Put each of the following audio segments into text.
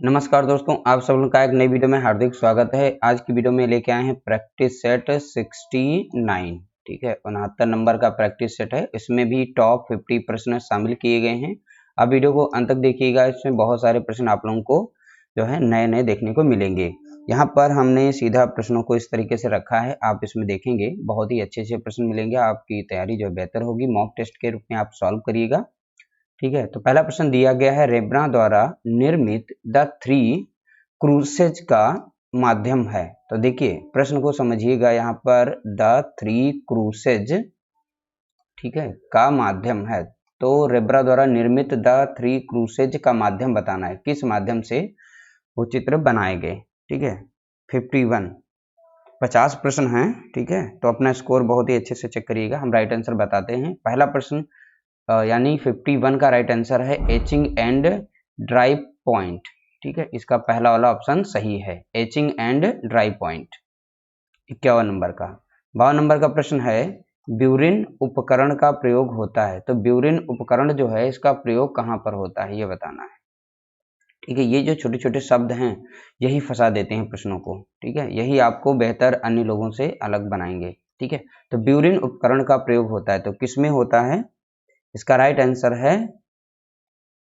नमस्कार दोस्तों, आप सब लोग का एक नई वीडियो में हार्दिक स्वागत है। आज की वीडियो में लेके आए हैं प्रैक्टिस सेट 69। ठीक है, 69 नंबर का प्रैक्टिस सेट है। इसमें भी टॉप 50 प्रश्न शामिल किए गए हैं। आप वीडियो को अंत तक देखिएगा, इसमें बहुत सारे प्रश्न आप लोगों को जो है नए नए देखने को मिलेंगे। यहाँ पर हमने सीधा प्रश्नों को इस तरीके से रखा है, आप इसमें देखेंगे बहुत ही अच्छे अच्छे प्रश्न मिलेंगे। आपकी तैयारी जो बेहतर होगी, मॉक टेस्ट के रूप में आप सॉल्व करिएगा। ठीक है, तो पहला प्रश्न दिया गया है, रेब्रा द्वारा निर्मित द थ्री क्रूसेज का माध्यम है। तो देखिए प्रश्न को समझिएगा, यहाँ पर द थ्री क्रूसेज, ठीक है, का माध्यम है। तो रेब्रा द्वारा निर्मित द थ्री क्रूसेज का माध्यम बताना है, किस माध्यम से वो चित्र बनाए गए। ठीक है, 50 प्रश्न हैं। ठीक है, तो अपना स्कोर बहुत ही अच्छे से चेक करिएगा। हम राइट आंसर बताते हैं। पहला प्रश्न यानी 51 का राइट आंसर है एचिंग एंड ड्राई पॉइंट। ठीक है, इसका पहला वाला ऑप्शन सही है, etching and dry point. 51 number का। 52 नंबर का प्रश्न है, ब्यूरिन उपकरण का प्रयोग होता है। तो ब्यूरिन उपकरण जो है, इसका प्रयोग कहाँ पर होता है, ये बताना है। ठीक है, ये जो छोटे छोटे शब्द हैं यही फंसा देते हैं प्रश्नों को। ठीक है, यही आपको बेहतर अन्य लोगों से अलग बनाएंगे। ठीक है, तो ब्यूरिन उपकरण का प्रयोग होता है, तो किसमें होता है? इसका राइट आंसर है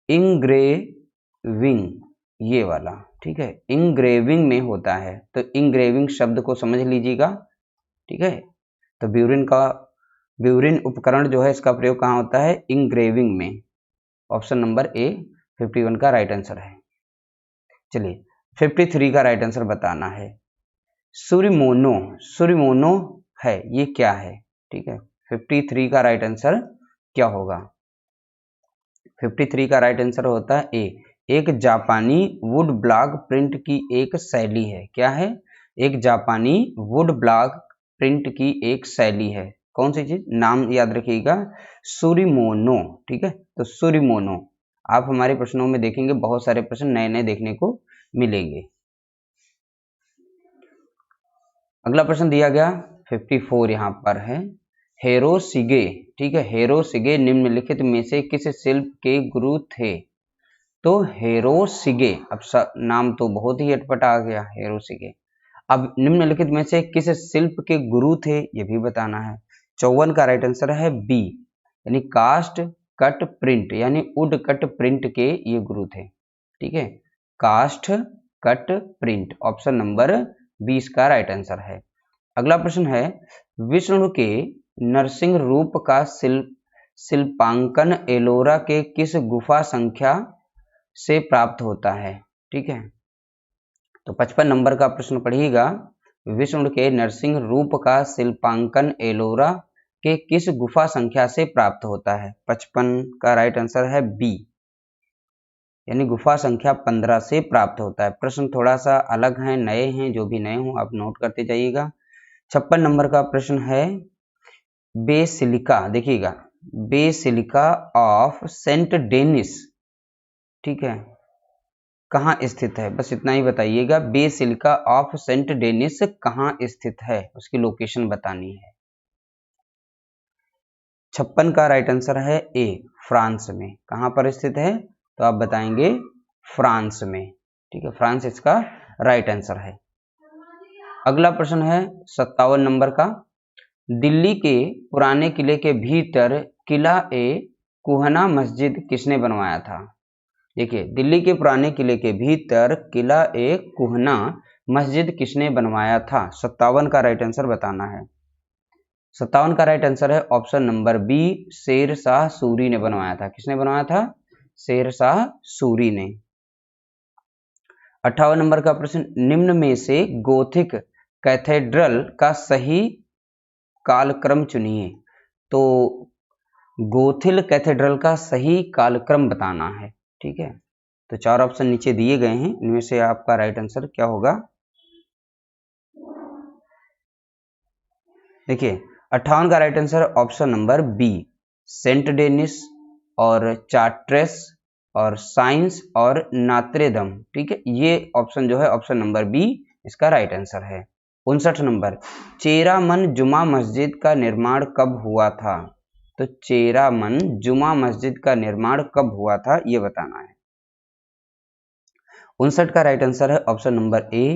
इंग्रेविंग, ये वाला। ठीक है, इंग्रेविंग में होता है, तो इंग्रेविंग शब्द को समझ लीजिएगा। ठीक है, तो ब्यूरिन उपकरण जो है, इसका प्रयोग कहाँ होता है? इंग्रेविंग में। ऑप्शन नंबर ए 51 का राइट आंसर है। चलिए 53 का राइट आंसर बताना है। सुरिमोनो है, ये क्या है? ठीक है, 53 का राइट आंसर क्या होगा? 53 का राइट आंसर होता है ए, एक जापानी वुड ब्लॉक प्रिंट की एक शैली है। क्या है? एक जापानी वुड ब्लॉक प्रिंट की एक शैली है। कौन सी चीज? नाम याद रखिएगा, सुरिमोनो। ठीक है, तो सुरिमोनो। आप हमारे प्रश्नों में देखेंगे बहुत सारे प्रश्न नए नए देखने को मिलेंगे। अगला प्रश्न दिया गया 54 यहाँ पर है, हेरोशिगे। ठीक है, हेरोशिगे निम्नलिखित में से किस शिल्प के गुरु थे? तो हेरोशिगे, अब नाम तो बहुत ही अटपटा आ गया, हेरोशिगे। अब निम्नलिखित में से किस शिल्प के गुरु थे, ये भी बताना है। 54 का राइट आंसर है बी, यानी कास्ट कट प्रिंट, यानी वुड कट प्रिंट के ये गुरु थे। ठीक है, cast cut print, option number 20 का राइट आंसर है। अगला प्रश्न है, विष्णु के नरसिंह रूप का शिल्पांकन एलोरा के किस गुफा संख्या से प्राप्त होता है? ठीक है, तो 55 नंबर का प्रश्न पढ़िएगा, विष्णु के नरसिंह रूप का शिल्पांकन एलोरा के किस गुफा संख्या से प्राप्त होता है? 55 का राइट आंसर है बी, यानी गुफा संख्या 15 से प्राप्त होता है। प्रश्न थोड़ा सा अलग है, नए हैं, जो भी नए हों आप नोट करते जाइएगा। 56 नंबर का प्रश्न है, बेसिलिका, देखिएगा, बेसिलिका ऑफ सेंट डेनिस, ठीक है, कहाँ स्थित है? बस इतना ही बताइएगा, बेसिलिका ऑफ सेंट डेनिस कहाँ स्थित है, उसकी लोकेशन बतानी है। 56 का राइट आंसर है ए, फ्रांस में। कहाँ पर स्थित है? तो आप बताएंगे फ्रांस में। ठीक है, फ्रांस इसका राइट आंसर है। अगला प्रश्न है 57 नंबर का, दिल्ली के पुराने किले के भीतर किला ए कुहना मस्जिद किसने बनवाया था? देखिए, दिल्ली के पुराने किले के भीतर किला ए कुहना मस्जिद किसने बनवाया था? 57 का राइट आंसर बताना है। 57 का राइट आंसर है option number B, Sher Shah Suri ने बनवाया था। किसने बनवाया था? शेर शाह सूरी ने। 58 नंबर का प्रश्न, निम्न में से गोथिक कैथेड्रल का सही कालक्रम चुनिए। तो गोथिल कैथेड्रल का सही कालक्रम बताना है। ठीक है, तो 4 ऑप्शन नीचे दिए गए हैं, इनमें से आपका राइट आंसर क्या होगा? देखिए, 58 का right answer option number B, saint Denis और चार्ट्रेस और साइंस और नात्रेदम। ठीक है, ये ऑप्शन जो है ऑप्शन नंबर बी इसका राइट आंसर है। 59 नंबर, चेरामन जुमा मस्जिद का निर्माण कब हुआ था? तो चेरामन जुमा मस्जिद का निर्माण कब हुआ था, ये बताना है। 59 का राइट आंसर है ऑप्शन नंबर ए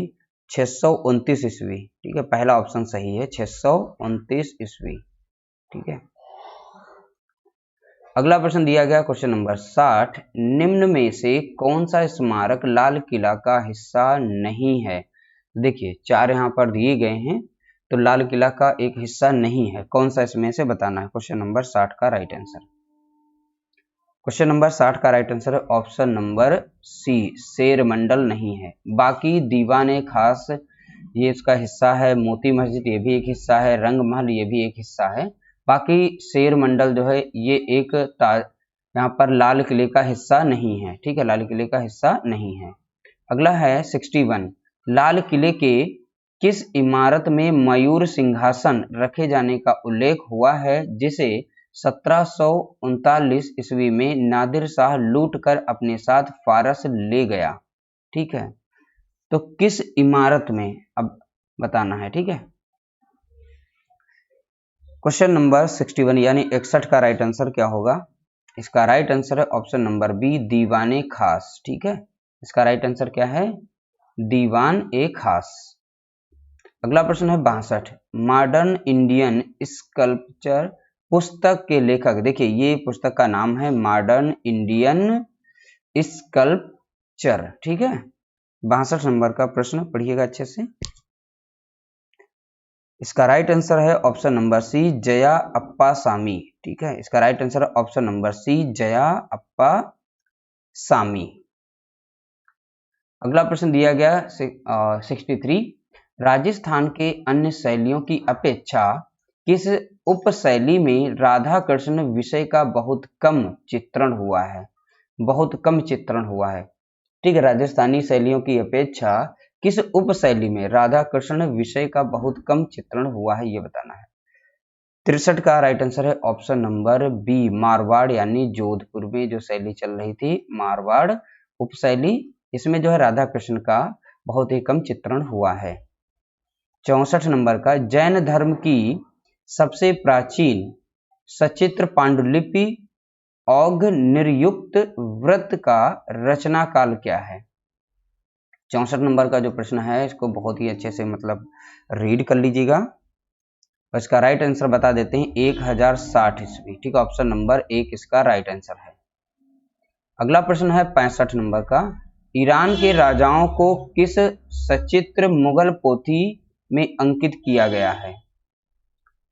629 ईस्वी। ठीक है, पहला ऑप्शन सही है 629 ईस्वी। ठीक है, अगला प्रश्न दिया गया क्वेश्चन नंबर 60, निम्न में से कौन सा स्मारक लाल किला का हिस्सा नहीं है। देखिए 4 यहाँ पर दिए गए हैं, तो लाल किला का एक हिस्सा नहीं है, कौन सा इसमें से बताना है। क्वेश्चन नंबर 60 का राइट आंसर, क्वेश्चन नंबर 60 का राइट आंसर है ऑप्शन नंबर सी, शेर मंडल नहीं है। बाकी दीवाने खास ये इसका हिस्सा है, मोती मस्जिद ये भी एक हिस्सा है, रंग महल ये भी एक हिस्सा है। बाकी शेर मंडल जो है ये एक यहाँ पर लाल किले का हिस्सा नहीं है। ठीक है, लाल किले का हिस्सा नहीं है। अगला है 61, लाल किले के किस इमारत में मयूर सिंहासन रखे जाने का उल्लेख हुआ है, जिसे 1739 ईस्वी में नादिर शाह लूट कर अपने साथ फारस ले गया। ठीक है, तो किस इमारत में अब बताना है। ठीक है, क्वेश्चन नंबर 61 यानी 61 का राइट आंसर क्या होगा। इसका राइट आंसर है ऑप्शन नंबर बी, दीवाने खास। ठीक है, इसका राइट आंसर क्या है, दीवान ए खास। अगला प्रश्न है 62, मॉडर्न इंडियन स्कल्पचर पुस्तक के लेखक। देखिए ये पुस्तक का नाम है मॉडर्न इंडियन स्कल्पचर। ठीक है, 62 नंबर का प्रश्न पढ़िएगा अच्छे से। इसका राइट आंसर है ऑप्शन नंबर सी, जया अप्पा सामी। ठीक है, इसका राइट आंसर है ऑप्शन नंबर सी, जया अप्पा सामी। अगला प्रश्न दिया गया 63, राजस्थान के अन्य शैलियों की अपेक्षा किस उपशैली में राधा कृष्ण विषय का बहुत कम चित्रण हुआ है। बहुत कम चित्रण हुआ है। ठीक है, राजस्थानी शैलियों की अपेक्षा किस उपशैली में राधा कृष्ण विषय का बहुत कम चित्रण हुआ है, ये बताना है। 63 का राइट आंसर है ऑप्शन नंबर बी, मारवाड़ यानी जोधपुर में जो शैली चल रही थी मारवाड़ उपशैली, इसमें जो है राधा कृष्ण का बहुत ही कम चित्रण हुआ है। 64 नंबर का, जैन धर्म की सबसे प्राचीन सचित्र पांडुलिपि औघ निर्युक्त व्रत का रचना काल क्या है। 64 नंबर का जो प्रश्न है इसको बहुत ही अच्छे से मतलब रीड कर लीजिएगा। इसका राइट आंसर बता देते हैं 1060 ईस्वी। ठीक है, ऑप्शन नंबर 1 इसका राइट आंसर है। अगला प्रश्न है 65 नंबर का, ईरान के राजाओं को किस सचित्र मुगल पोथी में अंकित किया गया है।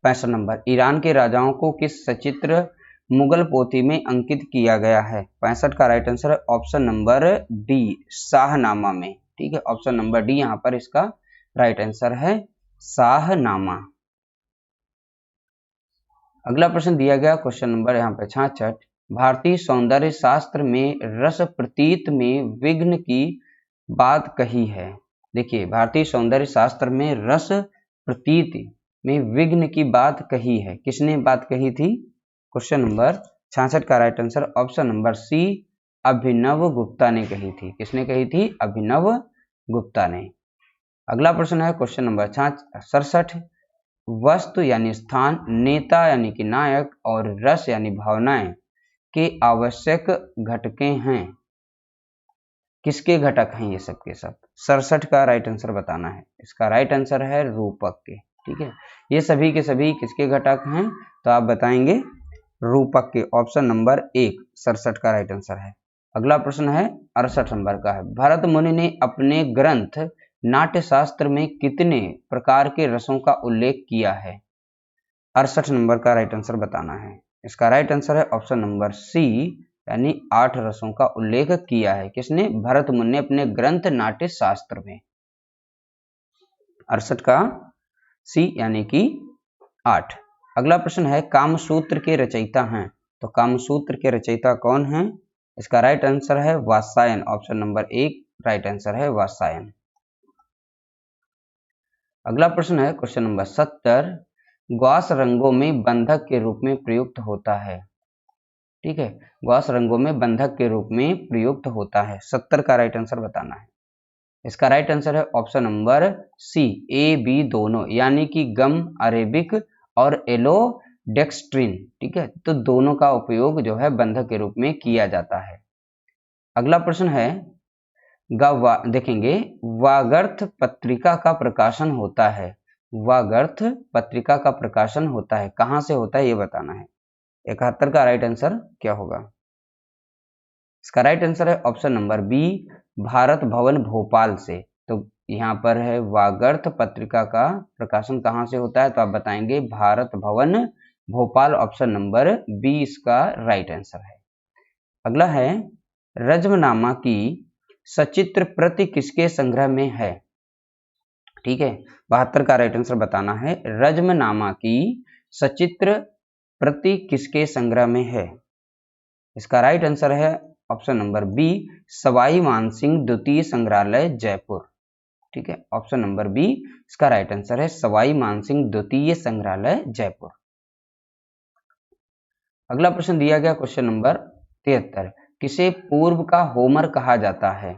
65 नंबर, ईरान के राजाओं को किस सचित्र मुगल पोथी में अंकित किया गया है। 65 का राइट आंसर है ऑप्शन नंबर डी, शाहनामा में। ठीक है, ऑप्शन नंबर डी यहाँ पर इसका राइट आंसर है, शाहनामा। अगला प्रश्न दिया गया क्वेश्चन नंबर यहाँ पे 66, भारतीय सौंदर्य शास्त्र में रस प्रतीत में विघ्न की बात कही है। देखिए भारतीय सौंदर्य शास्त्र में रस प्रतीत में विघ्न की बात कही है, किसने बात कही थी। क्वेश्चन नंबर 66 का right answer option number C, Abhinav Gupta ने कही थी। किसने कही थी, अभिनव गुप्ता ने। अगला प्रश्न है क्वेश्चन नंबर 67, वस्तु यानी स्थान, नेता यानी कि नायक और रस यानी भावनाएं के आवश्यक घटके हैं। किसके घटक हैं ये सब के सब। 67 का राइट आंसर बताना है। इसका राइट आंसर है रूपक के। ठीक है, ये सभी के सभी किसके घटक हैं, तो आप बताएंगे रूपक के। ऑप्शन नंबर 1 67 का राइट आंसर है। अगला प्रश्न है 68 नंबर का है, भरत मुनि ने अपने ग्रंथ नाट्य शास्त्र में कितने प्रकार के रसों का उल्लेख किया है। 68 नंबर का राइट आंसर बताना है। इसका राइट आंसर है ऑप्शन नंबर सी, यानी 8 रसों का उल्लेख किया है। किसने, भरत मुनि ने अपने ग्रंथ नाट्य शास्त्र में। 68 का सी यानी कि 8। अगला प्रश्न है, कामसूत्र के रचयिता हैं, तो कामसूत्र के रचयिता कौन हैं। इसका राइट आंसर है Vatsayan. Option number 1 right answer है वात्सायन। अगला प्रश्न है क्वेश्चन नंबर 70, ग्वास रंगों में बंधक के रूप में प्रयुक्त होता है। ठीक है, ग्वास रंगों में बंधक के रूप में प्रयुक्त होता है। 70 का राइट आंसर बताना है। इसका राइट आंसर है option number C, A B दोनों, यानी कि गम अरेबिक और एलोडेक्स्ट्रिन। ठीक है, तो दोनों का उपयोग जो है बंधक के रूप में किया जाता है। अगला प्रश्न है देखेंगे वागर्थ पत्रिका का प्रकाशन होता है। वागर्थ पत्रिका का प्रकाशन होता है, कहां से होता है ये बताना है। 71 का राइट आंसर क्या होगा? इसका राइट आंसर है option number B, Bharat Bhavan Bhopal से। तो यहाँ पर है वागर्थ पत्रिका का प्रकाशन कहाँ से होता है, तो आप बताएंगे Bharat Bhavan Bhopal, option number B इसका राइट आंसर है। अगला है रज्मनामा की सचित्र प्रति किसके संग्रह में है? ठीक है, 72 का राइट आंसर बताना है। रज्मनामा की सचित्र प्रति किसके संग्रह में है? इसका राइट आंसर है option number B, Sawai Mansingh द्वितीय संग्रहालय जयपुर। ठीक है, ऑप्शन नंबर बी इसका राइट आंसर है, सवाई मानसिंह द्वितीय संग्रहालय जयपुर। अगला प्रश्न दिया गया क्वेश्चन नंबर 73, किसे पूर्व का होमर कहा जाता है?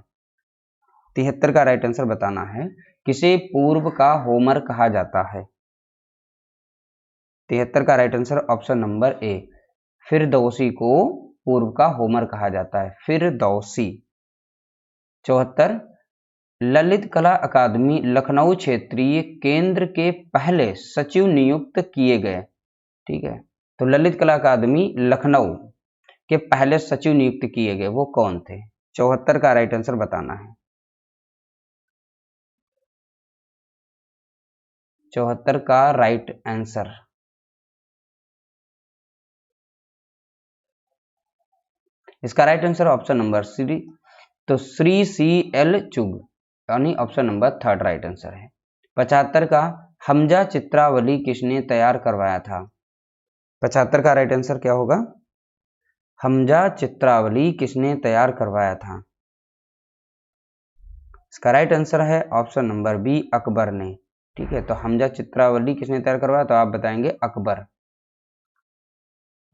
73 का राइट आंसर बताना है, किसे पूर्व का होमर कहा जाता है? 73 का राइट आंसर ऑप्शन नंबर ए, फिरदौसी को पूर्व का होमर कहा जाता है, फिरदौसी। 74, ललित कला अकादमी लखनऊ क्षेत्रीय केंद्र के पहले सचिव नियुक्त किए गए। ठीक है, तो ललित कला अकादमी लखनऊ के पहले सचिव नियुक्त किए गए वो कौन थे? 74 का राइट आंसर बताना है। 74 का राइट आंसर, इसका right answer option number C, तो श्री सी एल चुग, यानी option number third right answer है। 75 का हमजा चित्रावली किसने तैयार करवाया था? 75 का राइट आंसर क्या होगा? हमजा चित्रावली किसने तैयार करवाया था? इसका राइट आंसर है ऑप्शन नंबर बी, अकबर ने। ठीक है, तो हमजा चित्रावली किसने तैयार करवाया, तो आप बताएंगे अकबर।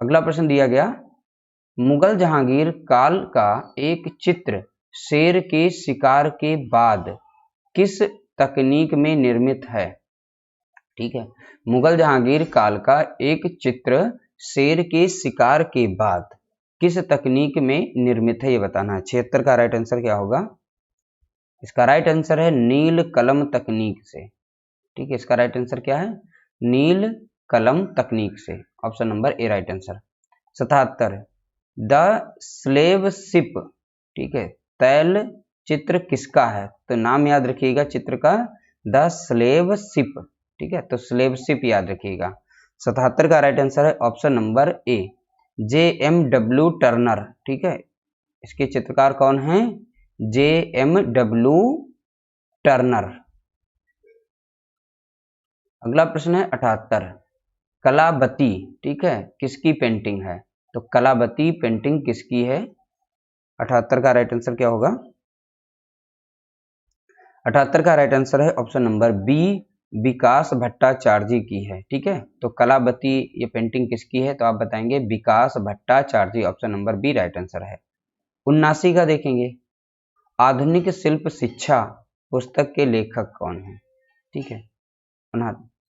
अगला प्रश्न दिया गया, मुगल जहांगीर काल का एक चित्र शेर के शिकार के बाद किस तकनीक में निर्मित है? ठीक है, मुगल जहांगीर काल का एक चित्र शेर के शिकार के बाद किस तकनीक में निर्मित है ये बताना है। 76 का राइट आंसर क्या होगा? इसका राइट आंसर है नील कलम तकनीक से। ठीक है, इसका राइट आंसर क्या है? नील कलम तकनीक से, option number A right answer. 77, the slave ship, ठीक है, तैल चित्र किसका है? तो नाम याद रखिएगा चित्र का, द स्लेव शिप। ठीक है, तो स्लेव शिप याद रखिएगा। 77 का राइट आंसर है ऑप्शन नंबर ए, JM W टर्नर। ठीक है, इसके चित्रकार कौन हैं? JM W Turner. अगला प्रश्न है 78, कलाबती, ठीक है, किसकी पेंटिंग है? तो कलाबती पेंटिंग किसकी है? 78 का राइट आंसर क्या होगा? 78 का राइट आंसर है ऑप्शन नंबर बी, विकास भट्टाचार्य की है। ठीक है, तो कलाबती ये पेंटिंग किसकी है, तो आप बताएंगे Vikas Bhattacharya, option number B right answer है। 79 का देखेंगे, आधुनिक शिल्प शिक्षा पुस्तक के लेखक कौन है? ठीक है,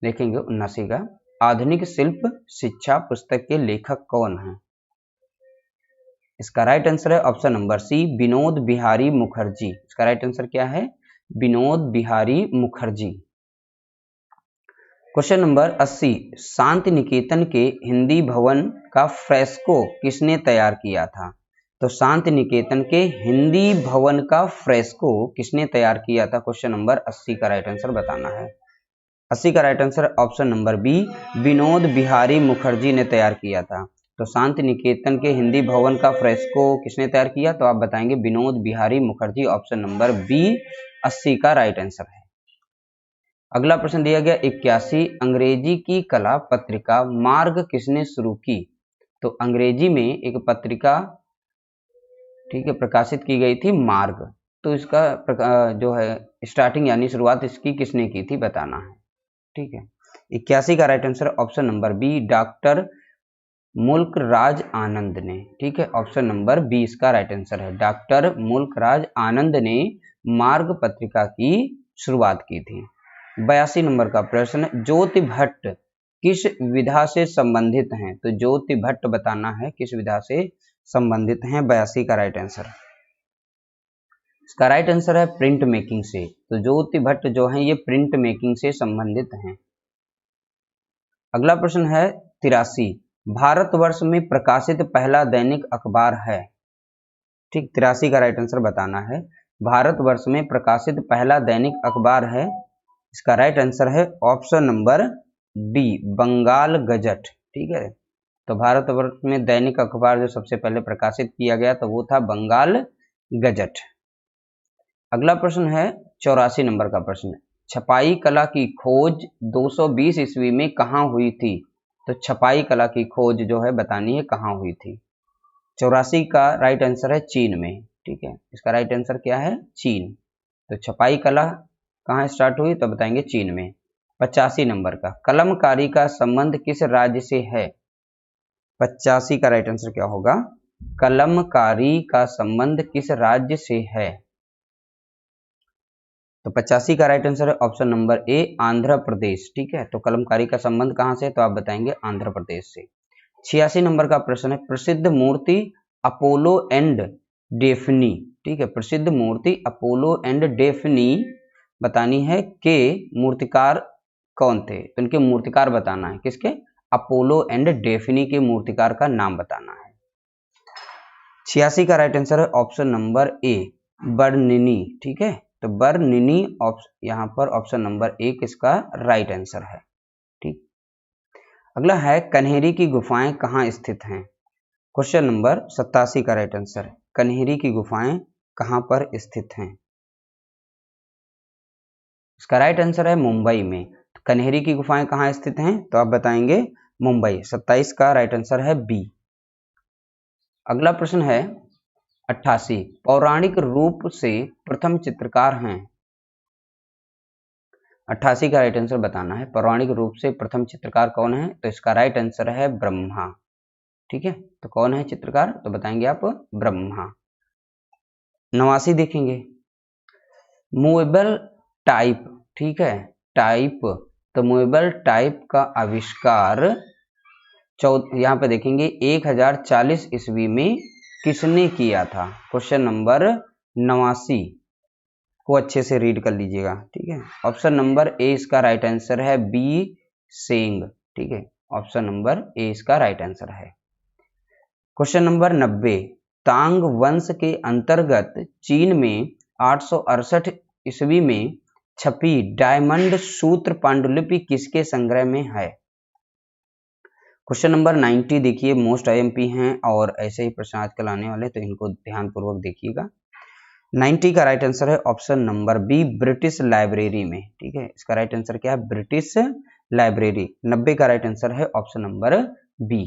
देखेंगे 79 का, आधुनिक शिल्प शिक्षा पुस्तक के लेखक कौन है? इसका राइट आंसर है option number C, Vinod Bihari Mukherjee. इसका राइट आंसर क्या है? विनोद बिहारी मुखर्जी। क्वेश्चन नंबर 80, शांति निकेतन के हिंदी भवन का फ्रेस्को किसने तैयार किया था? तो शांति निकेतन के हिंदी भवन का फ्रेस्को किसने तैयार किया था? क्वेश्चन नंबर 80 का राइट आंसर बताना है। 80 का right answer option number B, Vinod Bihari Mukherjee ने तैयार किया था। तो शांति निकेतन के हिंदी भवन का फ्रेस्को किसने तैयार किया? तो आप बताएंगे Vinod Bihari Mukherjee, option number B 80 का राइट आंसर है। अगला प्रश्न दिया गया 81, अंग्रेजी की कला पत्रिका मार्ग किसने शुरू की? तो अंग्रेजी में एक पत्रिका, ठीक है, प्रकाशित की गई थी मार्ग, तो इसका जो है स्टार्टिंग यानी शुरुआत इसकी किसने की थी बताना है। ठीक है, 81 का right answer option number B, doctor Mulk Raj Anand ने। ठीक है, ऑप्शन नंबर बी इसका राइट आंसर है, डॉक्टर मुल्क राज आनंद ने मार्ग पत्रिका की शुरुआत की थी। 82 नंबर का प्रश्न, ज्योति भट्ट किस विधा से संबंधित हैं? तो ज्योति भट्ट बताना है किस विधा से संबंधित हैं, 82 का राइट आंसर। इसका राइट आंसर है प्रिंट मेकिंग से। तो ज्योति भट्ट जो है ये प्रिंट मेकिंग से संबंधित हैं। अगला प्रश्न है 83, भारतवर्ष में प्रकाशित पहला दैनिक अखबार है। ठीक, 83 का राइट आंसर बताना है। भारतवर्ष में प्रकाशित पहला दैनिक अखबार है, इसका राइट आंसर है option number D, Bengal gazette. ठीक है, तो भारतवर्ष में दैनिक अखबार जो सबसे पहले प्रकाशित किया गया तो वो था बंगाल गजट। अगला प्रश्न है 84 नंबर का प्रश्न, छपाई कला की खोज 220 ईस्वी में कहाँ हुई थी। तो छपाई कला की खोज जो है बतानी है कहाँ हुई थी। 84 का राइट आंसर है चीन में। ठीक है, इसका राइट आंसर क्या है, चीन। तो छपाई कला कहाँ स्टार्ट हुई तो बताएंगे चीन में। 85 नंबर का, कलमकारी का संबंध किस राज्य से है। 85 का राइट आंसर क्या होगा, कलमकारी का संबंध किस राज्य से है। तो 85 का राइट आंसर है ऑप्शन नंबर ए, आंध्र प्रदेश। ठीक है, तो कलमकारी का संबंध कहाँ से, तो आप बताएंगे आंध्र प्रदेश से। 86 नंबर का प्रश्न है, प्रसिद्ध मूर्ति अपोलो एंड डेफनी। ठीक है, प्रसिद्ध मूर्ति अपोलो एंड डेफनी बतानी है के मूर्तिकार कौन थे। तो इनके मूर्तिकार बताना है, किसके, अपोलो एंड डेफनी के मूर्तिकार का नाम बताना है। 86 का राइट आंसर है ऑप्शन नंबर ए, बर्निनी। ठीक है, तो बर्निनी यहाँ पर ऑप्शन नंबर ए किसका राइट आंसर है। ठीक, अगला है कन्हेरी की गुफाएं कहाँ स्थित हैं। क्वेश्चन नंबर 87 का राइट आंसर है, कन्हेरी की गुफाएं कहाँ पर स्थित हैं। इसका राइट आंसर है मुंबई में। कन्हेरी की गुफाएं कहाँ स्थित हैं तो आप बताएंगे मुंबई। 27 का राइट आंसर है बी। अगला प्रश्न है 88, पौराणिक रूप से प्रथम चित्रकार हैं। 88 का राइट आंसर बताना है, पौराणिक रूप से प्रथम चित्रकार कौन है। तो इसका राइट आंसर है ब्रह्मा। ठीक है, तो कौन है चित्रकार तो बताएंगे आप ब्रह्मा। 89 देखेंगे, मूवेबल टाइप। ठीक है, टाइप, तो मूवेबल टाइप का आविष्कार यहाँ पे देखेंगे 1040 ईस्वी में किसने किया था। क्वेश्चन नंबर 89 को अच्छे से रीड कर लीजिएगा। ठीक है, ऑप्शन नंबर ए इसका राइट आंसर है, बी सेंग। ठीक है, ऑप्शन नंबर ए इसका राइट आंसर है। क्वेश्चन नंबर 90, तांग वंश के अंतर्गत चीन में 868 ईस्वी में छपी डायमंड सूत्र पांडुलिपि किसके संग्रह में है। क्वेश्चन नंबर 90 देखिए, मोस्ट आईएमपी हैं और ऐसे ही प्रश्न आजकल आने वाले, तो इनको ध्यानपूर्वक देखिएगा। 90 का राइट आंसर है option number B, British library में। ठीक है, इसका राइट आंसर क्या है, ब्रिटिश लाइब्रेरी। 90 का राइट आंसर है ऑप्शन नंबर बी।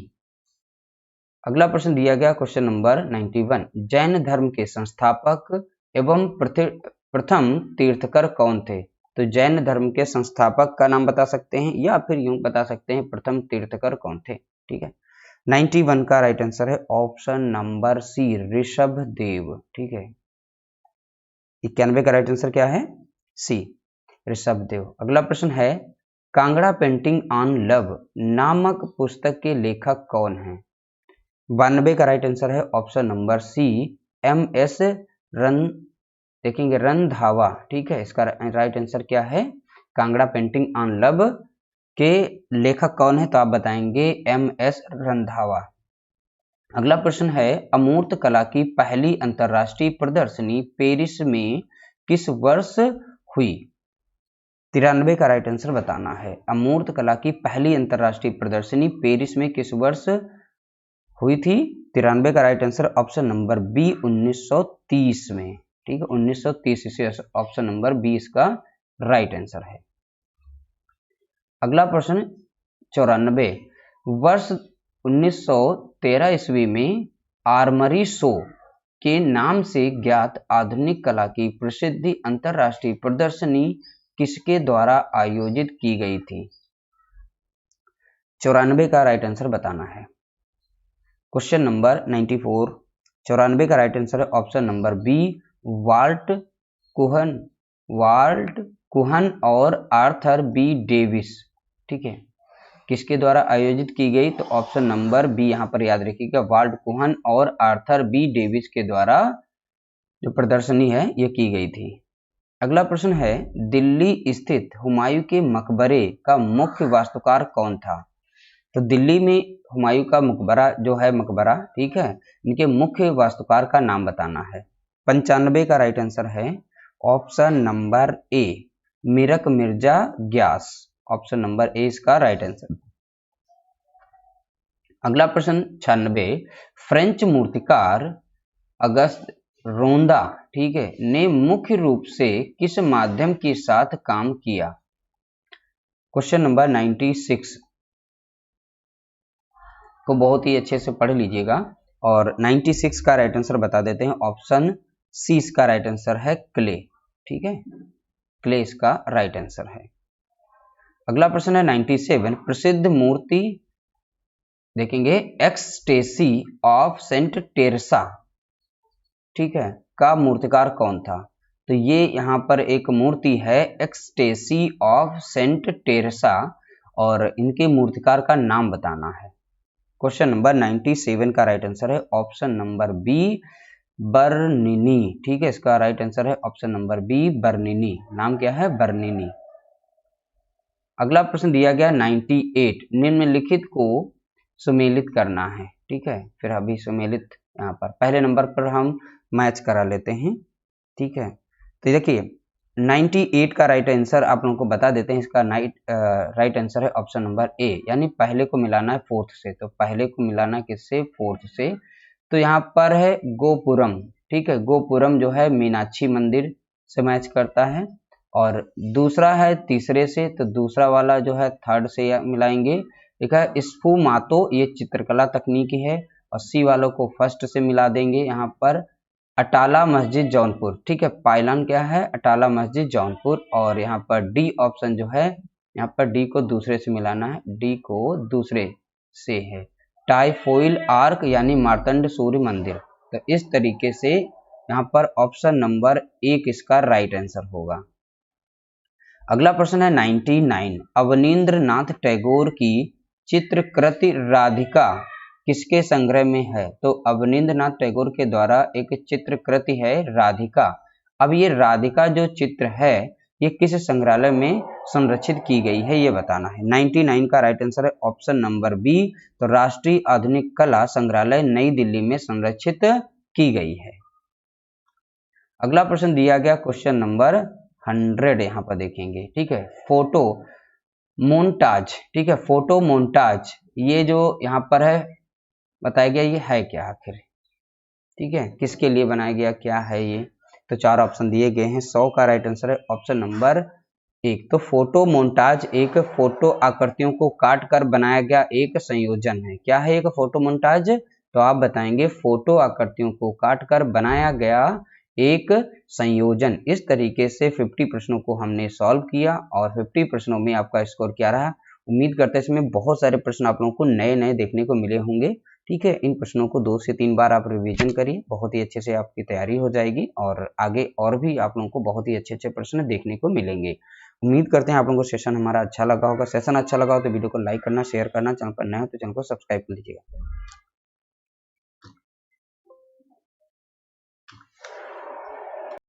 अगला प्रश्न दिया गया क्वेश्चन नंबर 91, जैन धर्म के संस्थापक एवं प्रथम तीर्थकर कौन थे। तो जैन धर्म के संस्थापक का नाम बता सकते हैं या फिर यूं बता सकते हैं प्रथम तीर्थकर कौन थे। ठीक है, 91 का राइट आंसर है ऑप्शन नंबर सी, ऋषभ देव। ठीक है, 91 का राइट आंसर क्या है, सी, ऋषभ देव। अगला प्रश्न है, कांगड़ा पेंटिंग ऑन लव नामक पुस्तक के लेखक कौन हैं। 92 का राइट आंसर है option number C, MS Randhawa. ठीक है, इसका राइट आंसर क्या है, कांगड़ा पेंटिंग ऑन लव के लेखक कौन है तो आप बताएंगे MS रंधावा। अगला प्रश्न है, अमूर्त कला की पहली अंतरराष्ट्रीय प्रदर्शनी पेरिस में किस वर्ष हुई। 93 का राइट आंसर बताना है, अमूर्त कला की पहली अंतरराष्ट्रीय प्रदर्शनी पेरिस में किस वर्ष हुई थी। 93 का right answer option number B, 1930 में। ठीक है, 1930 से ऑप्शन नंबर बी इसका राइट आंसर है। अगला प्रश्न 94, वर्ष 1913 ईस्वी में आर्मरी शो के नाम से ज्ञात आधुनिक कला की प्रसिद्ध अंतरराष्ट्रीय प्रदर्शनी किसके द्वारा आयोजित की गई थी। 94 का राइट आंसर बताना है। क्वेश्चन नंबर 94, 94 का राइट आंसर है ऑप्शन नंबर बी, वाल्ट कुहन और आर्थर बी डेविस। ठीक है, किसके द्वारा आयोजित की गई तो ऑप्शन नंबर बी यहाँ पर याद रखिएगा, वाल्ट कुहन और आर्थर बी डेविस के द्वारा जो प्रदर्शनी है ये की गई थी। अगला प्रश्न है, दिल्ली स्थित हुमायूं के मकबरे का मुख्य वास्तुकार कौन था? तो दिल्ली में हुमायूं का मकबरा जो है मकबरा, ठीक है, इनके मुख्य वास्तुकार का नाम बताना है। 95 का राइट आंसर है option number A, Mirak Mirza Ghiyas. Option number A इसका राइट आंसर। अगला प्रश्न 96, फ्रेंच मूर्तिकार अगस्त रोंदा, ठीक है, ने मुख्य रूप से किस माध्यम के साथ काम किया? क्वेश्चन नंबर 96 को बहुत ही अच्छे से पढ़ लीजिएगा और 96 का राइट आंसर बता देते हैं। ऑप्शन सी इसका राइट आंसर है क्ले, ठीक है, क्ले इसका राइट आंसर है। अगला प्रश्न है 97, प्रसिद्ध मूर्ति देखेंगे एक्सटेसी ऑफ सेंट टेरेसा, ठीक है, का मूर्तिकार कौन था? तो ये यहाँ पर एक मूर्ति है एक्सटेसी ऑफ सेंट टेरेसा और इनके मूर्तिकार का नाम बताना है। क्वेश्चन नंबर 97 का राइट आंसर है ऑप्शन नंबर बी, बर्निनी, ठीक है, इसका राइट आंसर है ऑप्शन नंबर बी, बर्निनी। नाम क्या है? बर्निनी। अगला प्रश्न दिया गया 98, निम्नलिखित को सुमेलित करना है, ठीक है, फिर अभी सुमेलित यहाँ पर पहले नंबर पर हम मैच करा लेते हैं, ठीक है। तो देखिए 98 का राइट आंसर आप लोगों को बता देते हैं। इसका राइट आंसर है ऑप्शन नंबर ए, यानी पहले को मिलाना है फोर्थ से। तो पहले को मिलाना किससे? फोर्थ से। तो यहाँ पर है गोपुरम, ठीक है, गोपुरम जो है मीनाक्षी मंदिर से मैच करता है और दूसरा है तीसरे से, तो दूसरा वाला जो है थर्ड से मिलाएंगे, ठीक है। स्फुमातो ये चित्रकला तकनीकी है और सी वालों को फर्स्ट से मिला देंगे। यहाँ पर अटाला मस्जिद जौनपुर, ठीक है, पाइलान क्या है? अटाला मस्जिद जौनपुर। और यहाँ पर डी ऑप्शन जो है, यहाँ पर डी को दूसरे से मिलाना है, डी को दूसरे से है टाइफोइल आर्क यानी मार्तंड सूर्य मंदिर। तो इस तरीके से यहाँ पर ऑप्शन नंबर एक इसका राइट आंसर होगा। अगला प्रश्न है 99, अवनींद्र नाथ टैगोर की चित्रकृति राधिका किसके संग्रह में है? तो अवनींद्र नाथ टैगोर के द्वारा एक चित्रकृति है राधिका। अब ये राधिका जो चित्र है ये किस संग्रहालय में संरक्षित की गई है ये बताना है। 99 का राइट आंसर है ऑप्शन नंबर बी, तो राष्ट्रीय आधुनिक कला संग्रहालय नई दिल्ली में संरक्षित की गई है। अगला प्रश्न दिया गया क्वेश्चन नंबर 100, यहाँ पर देखेंगे, ठीक है, फोटो मोन्टाज, ठीक है, फोटो मोन्टाज ये जो यहाँ पर है बताया गया, ये है क्या आखिर, ठीक है, किसके लिए बनाया गया, क्या है ये? तो चार ऑप्शन दिए गए हैं। 100 का राइट आंसर है ऑप्शन नंबर एक। तो फोटो मोन्टाज एक फोटो आकृतियों को काट कर बनाया गया एक संयोजन है। क्या है एक फोटो मोन्टाज? तो आप बताएंगे फोटो आकृतियों को काट कर बनाया गया एक संयोजन। इस तरीके से 50 प्रश्नों को हमने सॉल्व किया और 50 प्रश्नों में आपका स्कोर क्या रहा? उम्मीद करते हैं इसमें बहुत सारे प्रश्न आप लोगों को नए नए देखने को मिले होंगे, ठीक है। इन प्रश्नों को 2 से 3 बार आप रिवीजन करिए, बहुत ही अच्छे से आपकी तैयारी हो जाएगी और आगे और भी आप लोगों को बहुत ही अच्छे अच्छे प्रश्न देखने को मिलेंगे। उम्मीद करते हैं आप लोगों को सेशन हमारा अच्छा लगा होगा। सेशन अच्छा लगा हो तो वीडियो को लाइक करना, शेयर करना, चैनल पर नए हो तो चैनल को सब्सक्राइब कर लीजिएगा।